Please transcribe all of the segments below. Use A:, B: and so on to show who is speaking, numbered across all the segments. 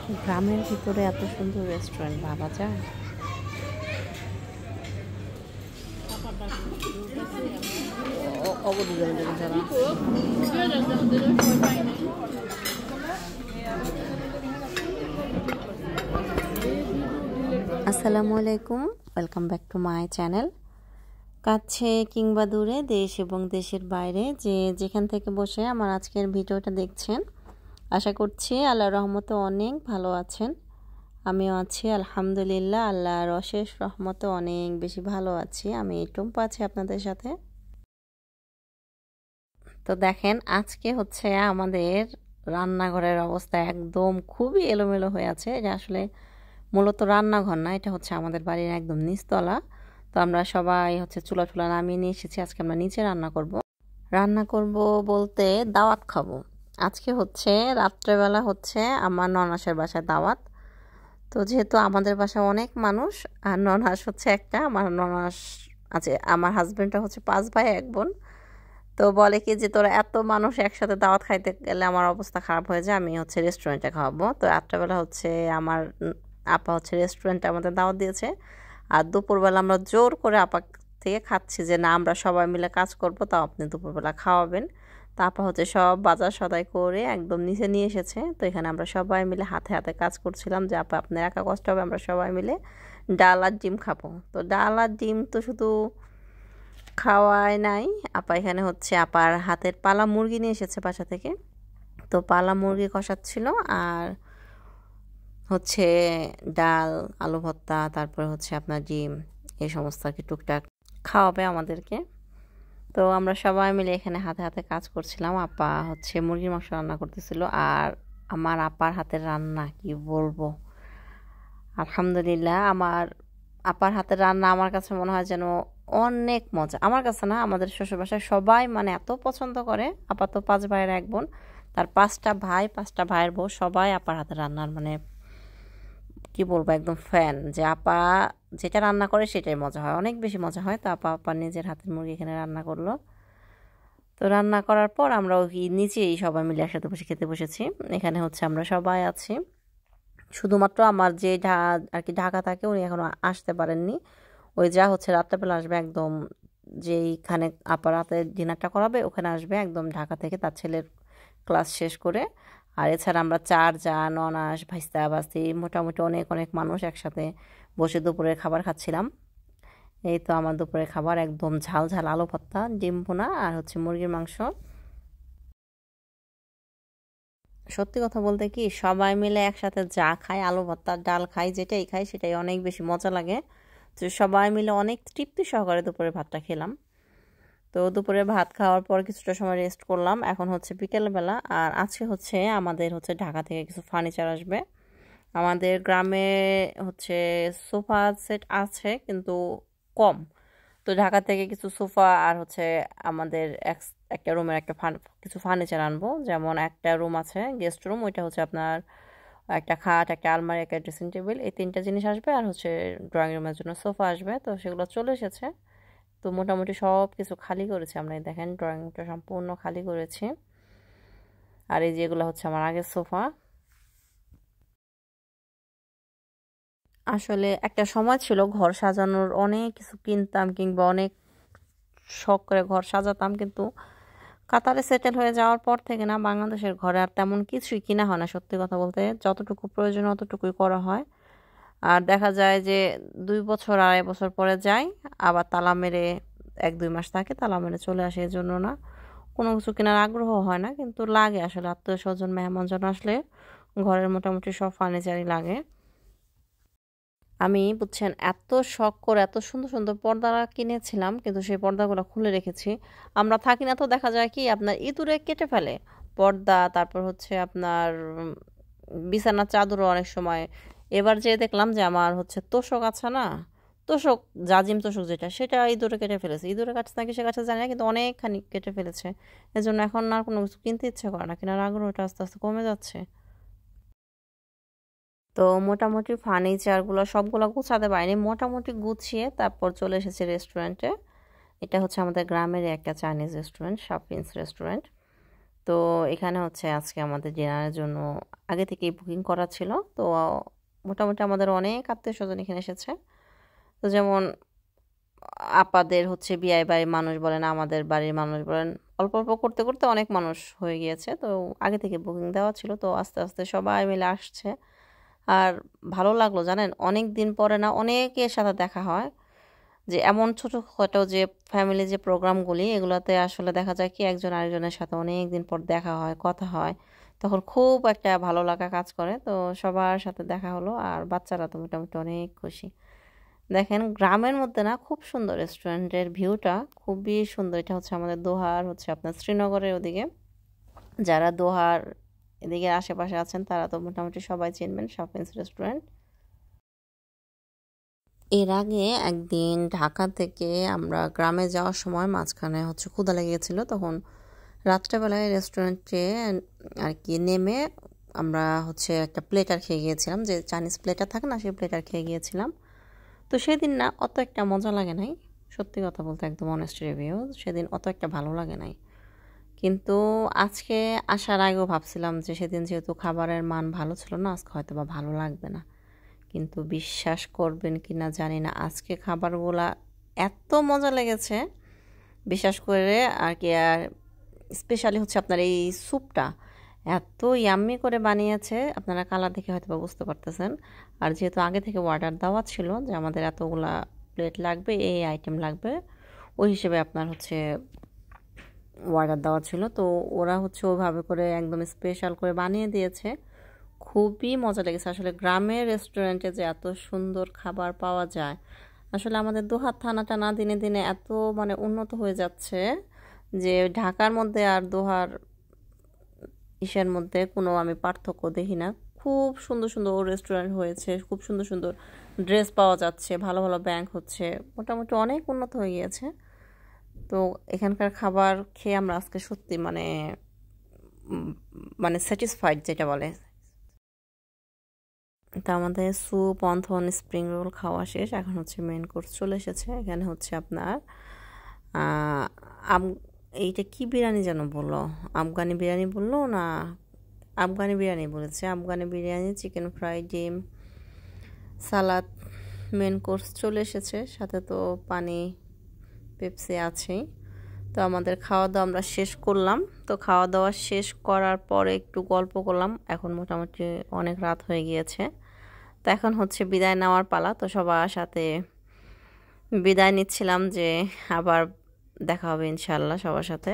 A: গ্রামের ভিতরে এত সুন্দর রেস্টুরেন্ট ভাবা যায়। আসসালামু আলাইকুম, welcome back to my channel. কাছে কিংবা দূরে, দেশ এবং দেশের বাইরে যে যেখান থেকে বসে আমার আজকের ভিডিওটা দেখছেন, আশা করছি আল্লাহর রহমতে অনেক ভালো আছেন। আমিও আছি আলহামদুলিল্লাহ, আল্লাহর অশেষ রহমতে অনেক বেশি ভালো আছি। আমি টুম্পা আছি আপনাদের সাথে। তো দেখেন, আজকে হচ্ছে আমাদের রান্নাঘরের অবস্থা একদম খুবই এলোমেলো হয়ে আছে। এটা আসলে মূলত রান্নাঘর না, এটা হচ্ছে আমাদের বাড়ির একদম নিচতলা। তো আমরা সবাই হচ্ছে চুলা টুলা নামিয়ে নিয়ে এসেছি। আজকে আমরা নিচে রান্না করব বলতে দাওয়াত খাবো। আজকে হচ্ছে রাত্রেবেলা হচ্ছে আমার ননাসের বাসায় দাওয়াত। তো যেহেতু আমাদের বাসায় অনেক মানুষ আর ননাস হচ্ছে একটা, আমার ননাস আছে, আমার হাজব্যান্ডটা হচ্ছে 5 ভাই 1 বোন। তো বলে কি যে তোরা এত মানুষ একসাথে দাওয়াত খাইতে গেলে আমার অবস্থা খারাপ হয়ে যায়, আমি হচ্ছে রেস্টুরেন্টে খাওয়াবো। তো রাত্রেবেলা হচ্ছে আমার আপা হচ্ছে রেস্টুরেন্টে আমাদের দাওয়াত দিয়েছে। আর দুপুরবেলা আমরা জোর করে আপা থেকে খাচ্ছি যে না, আমরা সবাই মিলে কাজ করব, তাও আপনি দুপুরবেলা খাওয়াবেন। তা আপা হচ্ছে সব বাজার সদাই করে একদম নিচে নিয়ে এসেছে। তো এখানে আমরা সবাই মিলে হাতে হাতে কাজ করছিলাম যে আপা আপনার একা কষ্ট হবে, আমরা সবাই মিলে ডাল আর ডিম খাবো। তো ডাল আর ডিম তো শুধু খাওয়ায় নাই, আপা এখানে হচ্ছে আপার হাতের পালা মুরগি নিয়ে এসেছে বাসা থেকে। তো পালা মুরগি কষাচ্ছিল আর হচ্ছে ডাল, আলু ভর্তা, তারপরে হচ্ছে আপনার ডিম, এই সমস্ত আর কি টুকটাক খাওয়াবে আমাদেরকে। তো আমরা সবাই মিলে এখানে হাতে হাতে কাজ করছিলাম। আপা হচ্ছে মুরগির মাংস রান্না করতেছিল। আর আমার আপার হাতের রান্না কি বলবো, আলহামদুলিল্লাহ। আমার আপার হাতের রান্না আমার কাছে মনে হয় যেন অনেক মজা। আমার কাছে না, আমাদের শ্বশুরবাসায় সবাই মানে এত পছন্দ করে। আপা তো 5 ভাইয়ের 1 বোন, তার 5টা ভাই, 5টা ভাইয়ের বউ সবাই আপার হাতের রান্নার মানে কি বলবো একদম ফ্যান। যে আপা যেটা রান্না করে সেটাই মজা হয়, অনেক বেশি মজা হয়। তো আপা নিজের হাতের মুরগি এখানে রান্না করলো। তো রান্না করার পর আমরা ওই নিচেই সবাই মিলে একসাথে বসে খেতে বসেছি। এখানে হচ্ছে আমরা সবাই আছি, শুধুমাত্র আমার যে আর কি ঢাকা থাকে উনি এখনো আসতে পারেননি। ওই যা হচ্ছে রাত্রেবেলা আসবে, একদম যেইখানে আপা রাতে ডিনারটা করাবে ওখানে আসবে একদম ঢাকা থেকে, তার ছেলের ক্লাস শেষ করে। আর এছাড়া আমরা 4 যা, ননাস, ভাইস্তা ভাস্তি, মোটামুটি অনেক অনেক মানুষ একসাথে বসে দুপুরের খাবার খাচ্ছিলাম। এই তো আমার দুপুরের খাবার একদম ঝাল ঝাল আলু ভর্তা, ডিম ভুনা আর হচ্ছে মুরগির মাংস। সত্যি কথা বলতে কি, সবাই মিলে একসাথে যা খাই, আলু ভর্তা, ডাল খাই, যেটাই খাই সেটাই অনেক বেশি মজা লাগে। তো সবাই মিলে অনেক তৃপ্তি সহকারে দুপুরে ভাতটা খেলাম। তো দুপুরে ভাত খাওয়ার পর কিছুটা সময় রেস্ট করলাম। এখন হচ্ছে বিকেলবেলা। আর আজকে হচ্ছে আমাদের হচ্ছে ঢাকা থেকে কিছু ফার্নিচার আসবে। আমাদের গ্রামে হচ্ছে সোফা সেট আছে কিন্তু কম। তো ঢাকা থেকে কিছু সোফা আর হচ্ছে আমাদের একটা রুমের কিছু ফার্নিচার আনবো। যেমন একটা রুম আছে গেস্ট রুম, ওইটা হচ্ছে আপনার একটা খাট, একটা আলমারি, একটা ড্রেসিং টেবিল, এই 3টা জিনিস আসবে। আর হচ্ছে ড্রয়িং রুমের জন্য সোফা আসবে। তো সেগুলো চলে এসেছে। তো মোটামুটি সব কিছু খালি করেছি আমরা, এই দেখেন ড্রয়িং রুমটা সম্পূর্ণ খালি করেছি। আর এই যেগুলো হচ্ছে আমার আগের সোফা। আসলে একটা সময় ছিল ঘর সাজানোর অনেক কিছু কিনতাম কিংবা অনেক শখ করে ঘর সাজাতাম, কিন্তু কাতারে সেটেল হয়ে যাওয়ার পর থেকে না, বাংলাদেশের ঘরে আর তেমন কিছুই কিনা হয় না। সত্যি কথা বলতে যতটুকু প্রয়োজন অতটুকুই করা হয়। আর দেখা যায় যে 2 বছর 2.5 বছর পরে যাই, আবার তালা মেরে 1-2 মাস থাকে, তালা মেরে চলে আসে। এই জন্য না কোনো কিছু কেনার আগ্রহ হয় না, কিন্তু লাগে আসলে আত্মীয় স্বজন মেহমানজন আসলে ঘরের মোটামুটি সব ফার্নিচারই লাগে। আমি বুঝছেন এত শখ করে এত সুন্দর সুন্দর পর্দা কিনেছিলাম, কিন্তু সেই পর্দাগুলো খুলে রেখেছি। আমরা থাকি না, তো দেখা যায় কি আপনার ইঁদুরে কেটে ফেলে পর্দা, তারপর হচ্ছে আপনার বিছানার চাদরও অনেক সময়। এবার যে দেখলাম যে আমার হচ্ছে তোশক আছে না, তোশক, জাজিম তোশক যেটা, সেটা ইঁদুরে কেটে ফেলেছে। ইঁদুরে কাটছে নাকি সে কাছে জানি না, কিন্তু অনেকখানি কেটে ফেলেছে। এজন্য এখন আর কোনো কিছু কিনতে ইচ্ছে করে না, কেনার আগ্রহটা আস্তে আস্তে কমে যাচ্ছে। তো মোটামুটি ফার্নিচারগুলো সবগুলো গুছাতে পারিনি, মোটামুটি গুছিয়ে তারপর চলে এসেছি রেস্টুরেন্টে। এটা হচ্ছে আমাদের গ্রামের একটা চাইনিজ রেস্টুরেন্ট, শাফিন্স রেস্টুরেন্ট। তো এখানে হচ্ছে আজকে আমাদের ডিনারের জন্য আগে থেকেই বুকিং করা ছিল। তো মোটামুটি আমাদের অনেক আত্মীয়স্বজন এখানে এসেছে। তো যেমন আপাদের হচ্ছে বিয়ে বাড়ির মানুষ বলেন, আমাদের বাড়ির মানুষ বলেন, অল্প অল্প করতে করতে অনেক মানুষ হয়ে গিয়েছে। তো আগে থেকে বুকিং দেওয়া ছিল, তো আস্তে আস্তে সবাই মিলে আসছে। আর ভালো লাগলো জানেন, অনেক দিন পরে না অনেকের সাথে দেখা হয়। যে এমন ছোটোখাটো যে ফ্যামিলি যে প্রোগ্রামগুলি, এগুলোতে আসলে দেখা যায় কি একজন আরেকজনের সাথে অনেক দিন পর দেখা হয়, কথা হয়, তখন খুব একটা ভালো লাগা কাজ করে। তো সবার সাথে দেখা হলো, আর বাচ্চারা তো মোটামুটি অনেক খুশি। দেখেন গ্রামের মধ্যে না খুব সুন্দর, রেস্টুরেন্টের ভিউটা খুবই সুন্দর। এটা হচ্ছে আমাদের দোহার, হচ্ছে আপনার শ্রীনগরের ওদিকে। যারা দোহার এদিকে আশেপাশে আছেন তারা তো মোটামুটি সবাই চিনবেন শাফিন্স রেস্টুরেন্ট। এর আগে একদিন ঢাকা থেকে আমরা গ্রামে যাওয়ার সময় মাঝখানে হচ্ছে ক্ষুধা লেগেছিল, তখন রাত্রেবেলায় রেস্টুরেন্টে আর কি নেমে আমরা হচ্ছে একটা প্লেটার খেয়ে গিয়েছিলাম, যে চাইনিজ প্লেটার থাকে না, সেই প্লেটার খেয়ে গিয়েছিলাম। তো সেদিন না অত একটা মজা লাগে নাই, সত্যি কথা বলতে একদম অনেস্ট রিভিউ, সেদিন অত একটা ভালো লাগে নাই। কিন্তু আজকে আসার আগেও ভাবছিলাম যে সেদিন যেহেতু খাবারের মান ভালো ছিল না, আজকে হয়তো বা ভালো লাগবে না। কিন্তু বিশ্বাস করবেন কি না জানি না, আজকে খাবারগুলা এত মজা লেগেছে, বিশ্বাস করে আর কি। আর স্পেশালি হচ্ছে আপনার এই স্যুপটা এত ইয়াম্মি করে বানিয়েছে, আপনারা কালার দেখে হয়তো বা বুঝতে পারতেছেন। আর যেহেতু আগে থেকে অর্ডার দেওয়া ছিল যে আমাদের এতগুলা প্লেট লাগবে, এই আইটেম লাগবে, ওই হিসেবে আপনার হচ্ছে অর্ডার দেওয়া ছিল। তো ওরা হচ্ছে ওইভাবে করে একদম স্পেশাল করে বানিয়ে দিয়েছে, খুবই মজা লেগেছে। আসলে গ্রামের রেস্টুরেন্টে যে এত সুন্দর খাবার পাওয়া যায়, আসলে আমাদের দোহার থানাটা না দিনে দিনে এত মানে উন্নত হয়ে যাচ্ছে যে ঢাকার মধ্যে আর দোহার ইসের মধ্যে কোনো আমি পার্থক্য দেখি না। খুব সুন্দর সুন্দর রেস্টুরেন্ট হয়েছে, খুব সুন্দর সুন্দর ড্রেস পাওয়া যাচ্ছে, ভালো ভালো ব্যাংক হচ্ছে, মোটামুটি অনেক উন্নত হয়ে গিয়েছে। তো এখানকার খাবার খেয়ে আমরা আজকে সত্যি মানে মানে স্যাটিসফাইড যেটা বলে। তা আমাদের স্যুপ, অন্থন, স্প্রিং রোল খাওয়া শেষ, এখন হচ্ছে মেন কোর্স চলে এসেছে। এখানে হচ্ছে আপনার আম এইটা কি বিরিয়ানি যেন বললো, আফগানি বিরিয়ানি বললো না, আফগানি বিরিয়ানি বলেছে, আফগানি বিরিয়ানি, চিকেন ফ্রাই, ডিম, সালাদ, মেন কোর্স চলে এসেছে, সাথে তো পানি, পেপসি আছেই। তো আমাদের খাওয়া দাওয়া আমরা শেষ করলাম। তো খাওয়া দাওয়া শেষ করার পরে একটু গল্প করলাম, এখন মোটামুটি অনেক রাত হয়ে গিয়েছে। তো এখন হচ্ছে বিদায় নেওয়ার পালা। তো সবার সাথে বিদায় নিচ্ছিলাম, যে আবার দেখা হবে ইনশাল্লাহ সবার সাথে।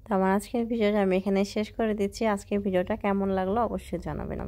A: তো আমার আজকের ভিডিওটা আমি এখানে শেষ করে দিচ্ছি। আজকের ভিডিওটা কেমন লাগলো অবশ্যই জানাবেন।